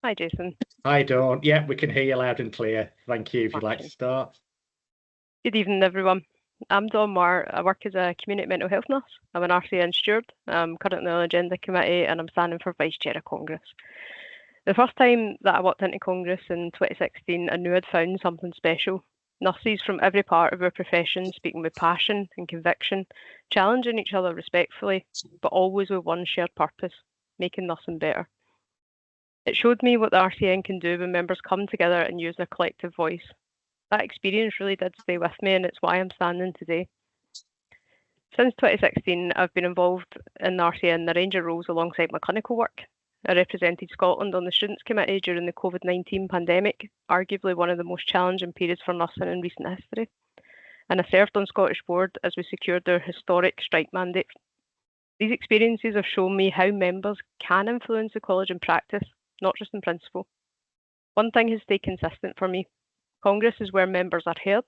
Hi, Jason. Hi, Dawn. Yeah, we can hear you loud and clear. Thank you. If you'd like to start. Good evening, everyone. I'm Dawn Marr. I work as a community mental health nurse. I'm an RCN steward. I'm currently on the Agenda Committee and I'm standing for Vice Chair of Congress. The first time that I walked into Congress in 2016, I knew I'd found something special. Nurses from every part of our profession speaking with passion and conviction, challenging each other respectfully, but always with one shared purpose, making nursing better. It showed me what the RCN can do when members come together and use their collective voice. That experience really did stay with me, and it's why I'm standing today. Since 2016, I've been involved in the RCN in a range of roles alongside my clinical work. I represented Scotland on the Students' Committee during the COVID-19 pandemic, arguably one of the most challenging periods for nursing in recent history. And I served on Scottish Board as we secured their historic strike mandate. These experiences have shown me how members can influence the college in practice, not just in principle. One thing has stayed consistent for me. Congress is where members are heard,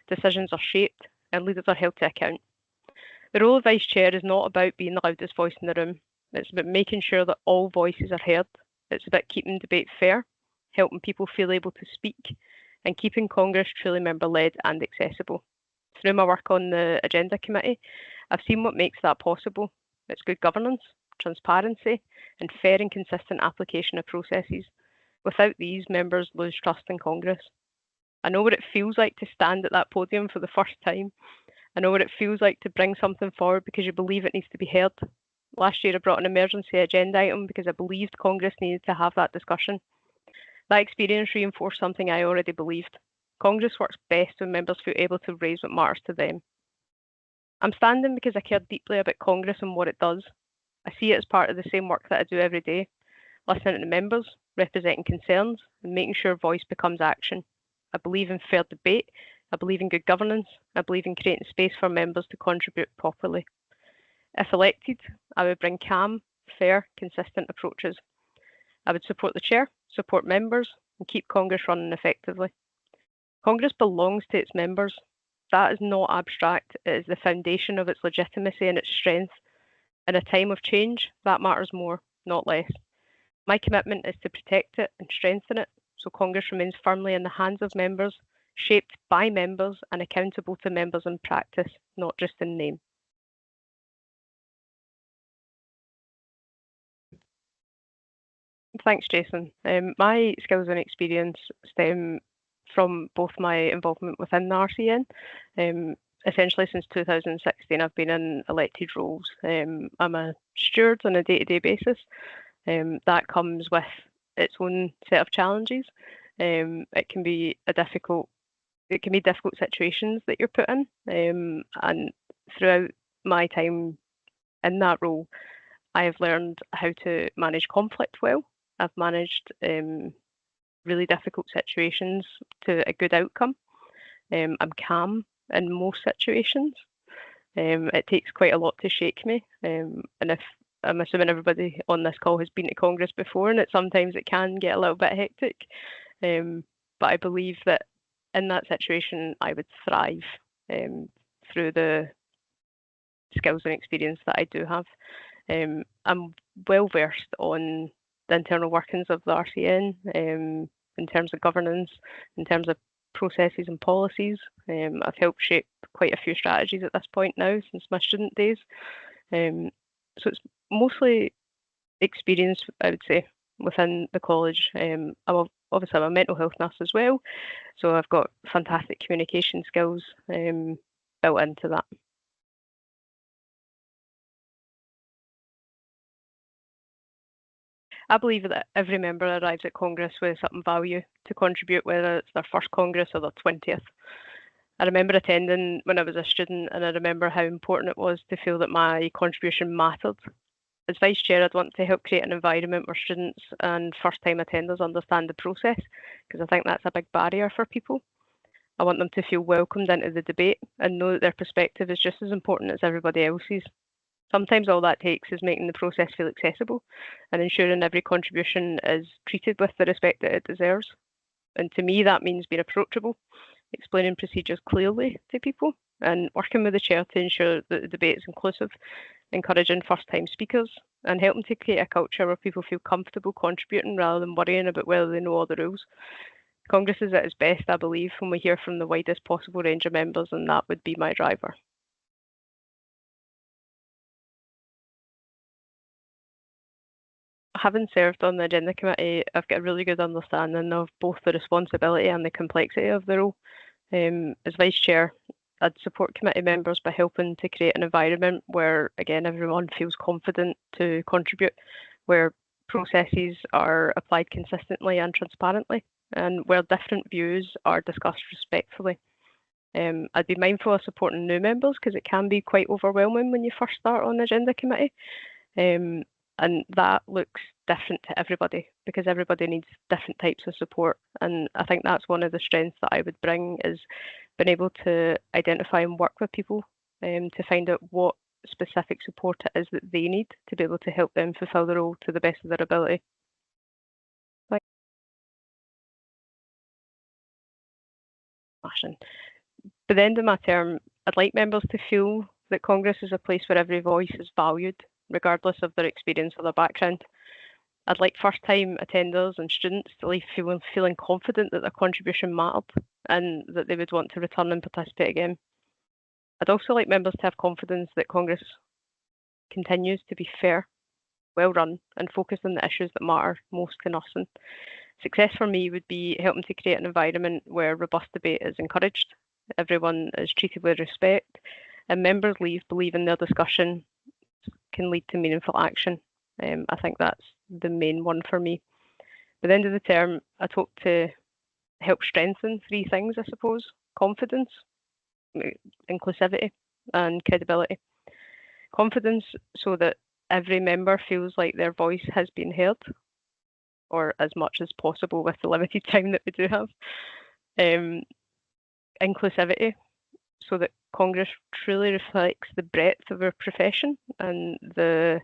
decisions are shaped, and leaders are held to account. The role of Vice Chair is not about being the loudest voice in the room. It's about making sure that all voices are heard. It's about keeping debate fair, helping people feel able to speak, and keeping Congress truly member-led and accessible. Through my work on the Agenda Committee, I've seen what makes that possible. It's good governance, transparency, and fair and consistent application of processes. Without these, members lose trust in Congress. I know what it feels like to stand at that podium for the first time. I know what it feels like to bring something forward because you believe it needs to be heard. Last year, I brought an emergency agenda item because I believed Congress needed to have that discussion. That experience reinforced something I already believed. Congress works best when members feel able to raise what matters to them. I'm standing because I care deeply about Congress and what it does. I see it as part of the same work that I do every day, listening to members, representing concerns, and making sure voice becomes action. I believe in fair debate. I believe in good governance. I believe in creating space for members to contribute properly. If elected, I would bring calm, fair, consistent approaches. I would support the chair, support members, and keep Congress running effectively. Congress belongs to its members. That is not abstract. It is the foundation of its legitimacy and its strength. In a time of change, that matters more, not less. My commitment is to protect it and strengthen it so Congress remains firmly in the hands of members, shaped by members and accountable to members in practice, not just in name. Thanks, Jason. My skills and experience stem from both my involvement within the RCN. Essentially, since 2016, I've been in elected roles. I'm a steward on a day-to-day basis. That comes with its own set of challenges. It can be difficult situations that you're put in. And throughout my time in that role, I have learned how to manage conflict well. I've managed really difficult situations to a good outcome. I'm calm in most situations. It takes quite a lot to shake me. And if I'm assuming everybody on this call has been to Congress before, and sometimes it can get a little bit hectic. But I believe that in that situation, I would thrive through the skills and experience that I do have. I'm well versed on the internal workings of the RCN in terms of governance, in terms of processes and policies. I've helped shape quite a few strategies at this point now since my student days. So it's mostly experience, I would say, within the college. Obviously, I'm a mental health nurse as well, so I've got fantastic communication skills built into that. I believe that every member arrives at Congress with something value to contribute, whether it's their first Congress or their 20th. I remember attending when I was a student, and I remember how important it was to feel that my contribution mattered. As Vice Chair, I'd want to help create an environment where students and first-time attenders understand the process, because I think that's a big barrier for people. I want them to feel welcomed into the debate and know that their perspective is just as important as everybody else's. Sometimes all that takes is making the process feel accessible and ensuring every contribution is treated with the respect that it deserves. And to me, that means being approachable, explaining procedures clearly to people, and working with the chair to ensure that the debate is inclusive, encouraging first-time speakers, and helping to create a culture where people feel comfortable contributing rather than worrying about whether they know all the rules. Congress is at its best, I believe, when we hear from the widest possible range of members, and that would be my driver. Having served on the Agenda Committee, I've got a really good understanding of both the responsibility and the complexity of the role. As Vice Chair, I'd support committee members by helping to create an environment where, again, everyone feels confident to contribute, where processes are applied consistently and transparently, and where different views are discussed respectfully. I'd be mindful of supporting new members because it can be quite overwhelming when you first start on the Agenda Committee. And that looks different to everybody because everybody needs different types of support. And I think that's one of the strengths that I would bring is being able to identify and work with people to find out what specific support it is that they need to be able to help them fulfill the role to the best of their ability. By the end of my term, I'd like members to feel that Congress is a place where every voice is valued, regardless of their experience or their background. I'd like first-time attenders and students to leave feeling confident that their contribution mattered and that they would want to return and participate again. I'd also like members to have confidence that Congress continues to be fair, well-run, and focused on the issues that matter most to us. And success for me would be helping to create an environment where robust debate is encouraged, everyone is treated with respect, and members leave believing their discussion can lead to meaningful action. I think that's the main one for me. By the end of the term, I'd hope to help strengthen three things, I suppose: confidence, inclusivity, and credibility. Confidence so that every member feels like their voice has been heard, or as much as possible with the limited time that we do have. Inclusivity so that Congress truly reflects the breadth of our profession and the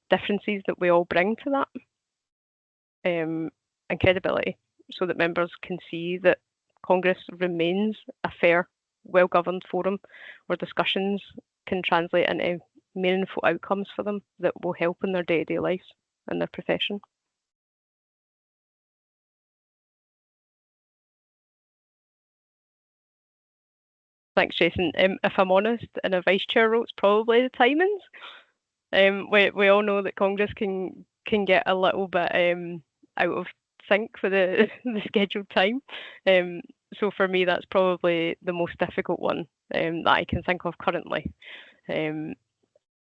differences that we all bring to that. And credibility so that members can see that Congress remains a fair, well-governed forum where discussions can translate into meaningful outcomes for them that will help in their day-to-day lives and their profession. Thanks, Jason. If I'm honest, in a vice chair role, it's probably the timings. We all know that Congress can get a little bit out of sync for the scheduled time. So for me, that's probably the most difficult one that I can think of currently. And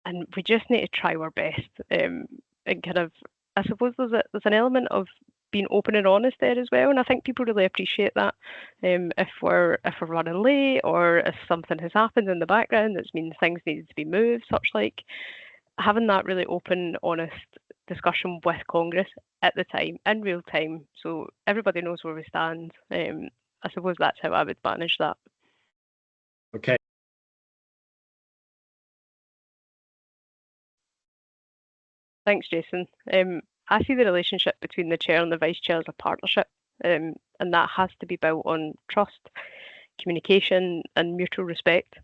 we just need to try our best. And kind of, I suppose there's an element of being open and honest there as well, and I think people really appreciate that. If we're running late or if something has happened in the background that means things needed to be moved, such like having that really open, honest discussion with Congress at the time, in real time, so everybody knows where we stand. I suppose that's how I would manage that. Okay. Thanks, Jason. I see the relationship between the chair and the vice chair as a partnership, and that has to be built on trust, communication, and mutual respect.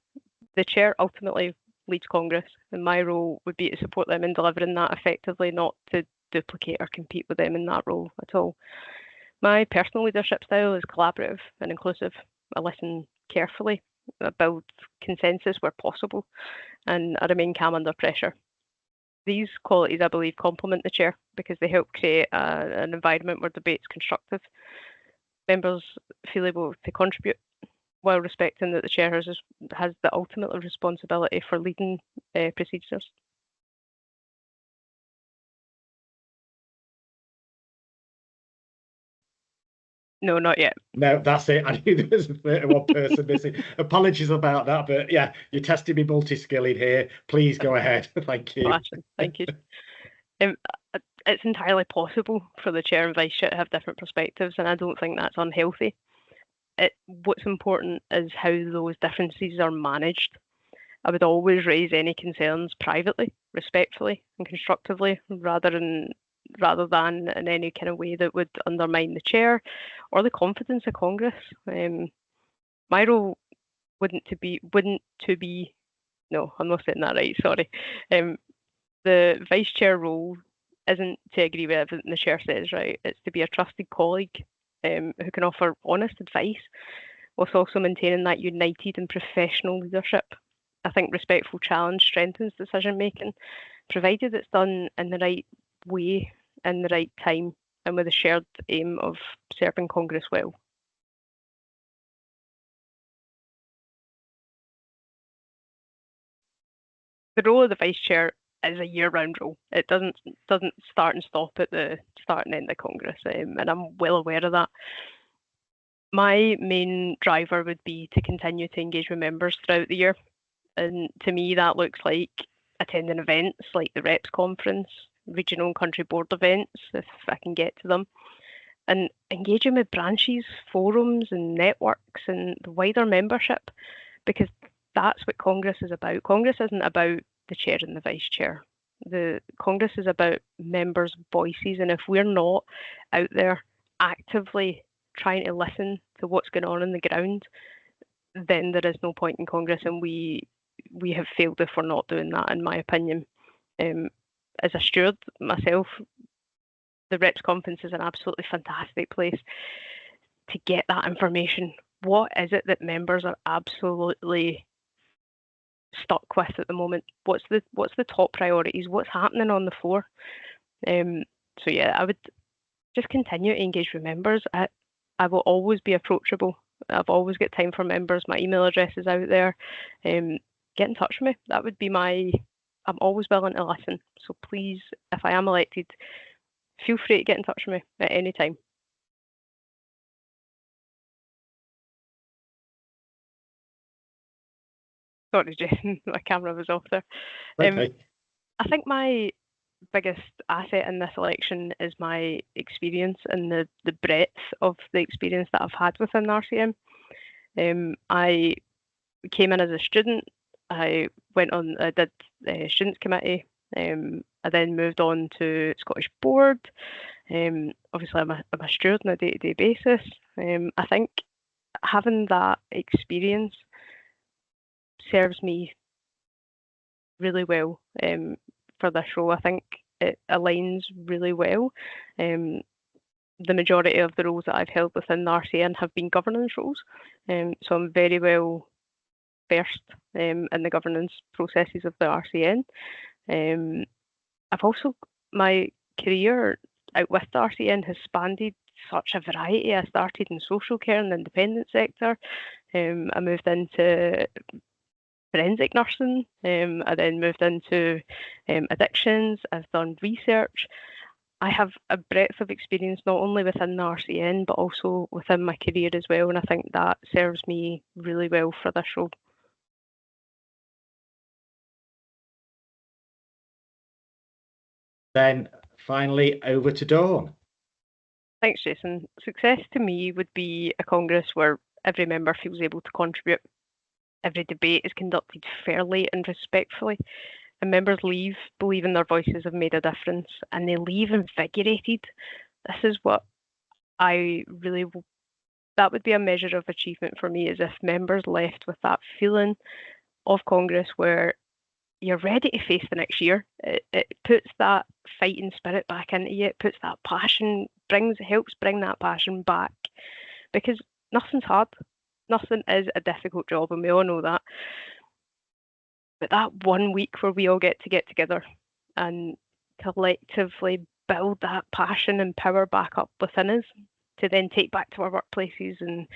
The chair ultimately leads Congress, and my role would be to support them in delivering that effectively, not to duplicate or compete with them in that role at all. My personal leadership style is collaborative and inclusive. I listen carefully, I build consensus where possible, and I remain calm under pressure. These qualities, I believe, complement the chair because they help create an environment where debate's constructive. Members feel able to contribute while respecting that the chair has the ultimate responsibility for leading procedures. No, not yet. No, that's it. I knew there was one person missing. Apologies about that, but yeah, you're testing me multi-skilling here. Please go ahead. Thank you. Thank you. It's entirely possible for the chair and vice chair to have different perspectives, and I don't think that's unhealthy. What's important is how those differences are managed. I would always raise any concerns privately, respectfully, and constructively, rather than in any kind of way that would undermine the chair or the confidence of Congress. My role wouldn't to be. No, I'm not saying that right. Sorry. The vice chair role isn't to agree with everything the chair says, right? It's to be a trusted colleague who can offer honest advice, whilst also maintaining that united and professional leadership. I think respectful challenge strengthens decision making, provided it's done in the right way, in the right time, and with a shared aim of serving Congress well. The role of the vice chair is a year-round role. It doesn't start and stop at the start and end of Congress, and I'm well aware of that. My main driver would be to continue to engage with members throughout the year, and to me that looks like attending events like the Reps Conference, regional and country board events, if I can get to them, and engaging with branches, forums and networks and the wider membership, because that's what Congress is about. Congress isn't about the chair and the vice chair. The Congress is about members' voices, and if we're not out there actively trying to listen to what's going on the ground, then there is no point in Congress, and we have failed if we're not doing that, in my opinion. As a steward myself, the Reps Conference is an absolutely fantastic place to get that information. What is it that members are absolutely stuck with at the moment? What's the top priorities? What's happening on the floor? So yeah, I would just continue to engage with members. I will always be approachable. I've always got time for members. My email address is out there. Get in touch with me. That would be I'm always willing to listen. So please, if I am elected, feel free to get in touch with me at any time. Sorry, Jason, my camera was off there. Okay. I think my biggest asset in this election is my experience and the breadth of the experience that I've had within RCM. I came in as a student. I did students committee. I then moved on to Scottish board. Obviously, I'm a steward on a day-to-day basis. I think having that experience serves me really well for this role. I think it aligns really well. The majority of the roles that I've held within the RCN have been governance roles, so I'm very well versed in the governance processes of the RCN. I've also, my career out with the RCN has spanned such a variety. I started in social care in the independent sector. I moved into forensic nursing. I then moved into addictions. I've done research. I have a breadth of experience not only within the RCN but also within my career as well, and I think that serves me really well for this role. Then finally over to Dawn. Thanks, Jason. Success to me would be a Congress where every member feels able to contribute. Every debate is conducted fairly and respectfully, and members leave believing their voices have made a difference, and they leave invigorated. This is what that would be a measure of achievement for me, is if members left with that feeling of Congress where you're ready to face the next year. It puts that fighting spirit back into you. It puts that passion, helps bring that passion back, because nothing's hard. Nothing is a difficult job, and we all know that. But that 1 week where we all get together and collectively build that passion and power back up within us to then take back to our workplaces and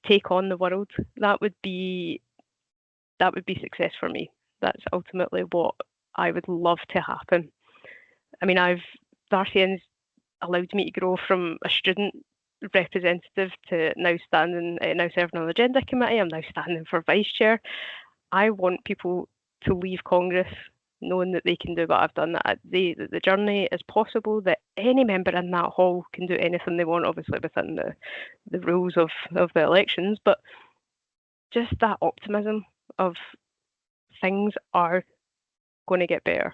take on the world, that would be success for me. That's ultimately what I would love to happen. I mean, the RCN's allowed me to grow from a student representative to now serving on the agenda committee. I'm now standing for vice chair. I want people to leave Congress knowing that they can do what I've done, that the journey is possible, that any member in that hall can do anything they want, obviously within the rules of the elections, but just that optimism of things are going to get better.